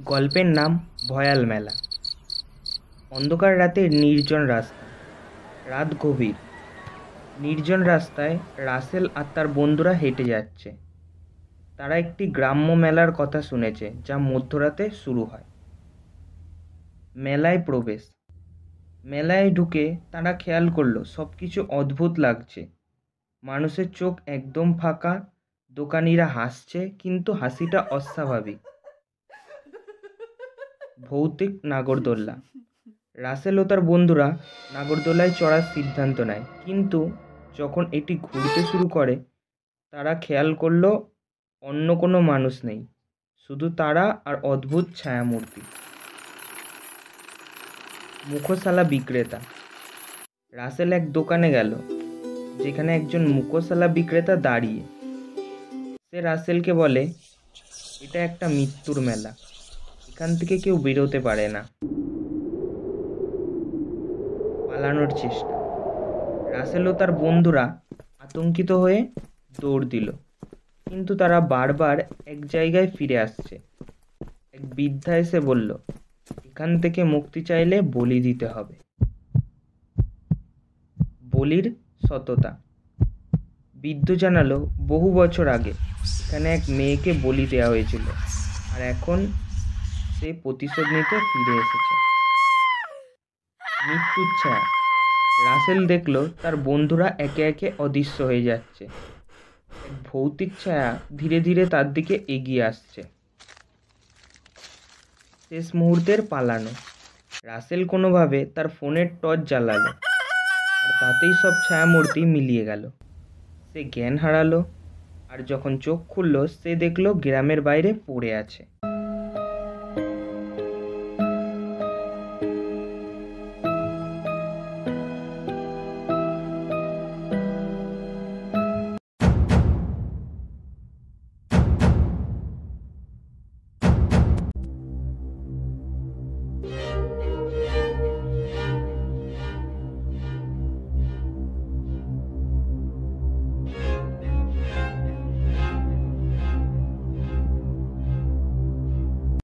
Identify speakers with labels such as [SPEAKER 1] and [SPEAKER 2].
[SPEAKER 1] গল্পের নাম ভয়াল মেলা। অন্ধকার রাতের নির্জন রাস্তা। রাত গভীর। নির্জন রাস্তায় রাসেল আর তার বন্ধুরা হেঁটে যাচ্ছে। তারা একটি গ্রাম্য মেলার কথা শুনেছে, যা মধ্যরাতে শুরু হয়। মেলায় প্রবেশ। মেলায় ঢুকে তারা খেয়াল করলো সব কিছু অদ্ভুত লাগছে। মানুষের চোখ একদম ফাঁকা, দোকানিরা হাসছে কিন্তু হাসিটা অস্বাভাবিক। ভৌতিক নাগরদোল্লা। রাসেল ও তার বন্ধুরা নাগরদোলায় চড়ার সিদ্ধান্ত নেয়, কিন্তু যখন এটি ঘুরতে শুরু করে তারা খেয়াল করলো অন্য কোনো মানুষ নেই, শুধু তারা আর অদ্ভুত ছায়ামূর্তি। মুখোশালা বিক্রেতা। রাসেল এক দোকানে গেল যেখানে একজন মুখোশালা বিক্রেতা দাঁড়িয়ে। সে রাসেলকে বলে, এটা একটা মৃত্যুর মেলা, এখান থেকে কেউ বেরোতে পারে না। পালানোর চেষ্টা। রাসেল ও তার বন্ধুরা আতঙ্কিত হয়ে দৌড় দিল, কিন্তু তারা বারবার এক জায়গায় ফিরে আসছে। এক বৃদ্ধা এসে বলল, এখান থেকে মুক্তি চাইলে বলি দিতে হবে। বলির সততা। বৃদ্ধ জানালো, বহু বছর আগে এখানে এক মেয়েকে বলি দেওয়া হয়েছিল, আর এখন সে প্রতিশোধ নিতে ফিরে এসেছে। মৃত্যুর ছায়া। রাসেল দেখল তার বন্ধুরা একে একে অদৃশ্য হয়ে যাচ্ছে। এক ভৌতিক ছায়া ধীরে ধীরে তার দিকে এগিয়ে আসছে। শেষ মুহূর্তের পালানো। রাসেল কোনোভাবে তার ফোনের টর্চ জ্বালালো, আর তাতেই সব ছায়ামূর্তি মিলিয়ে গেল। সে জ্ঞান হারালো, আর যখন চোখ খুলল সে দেখল গ্রামের বাইরে পড়ে আছে।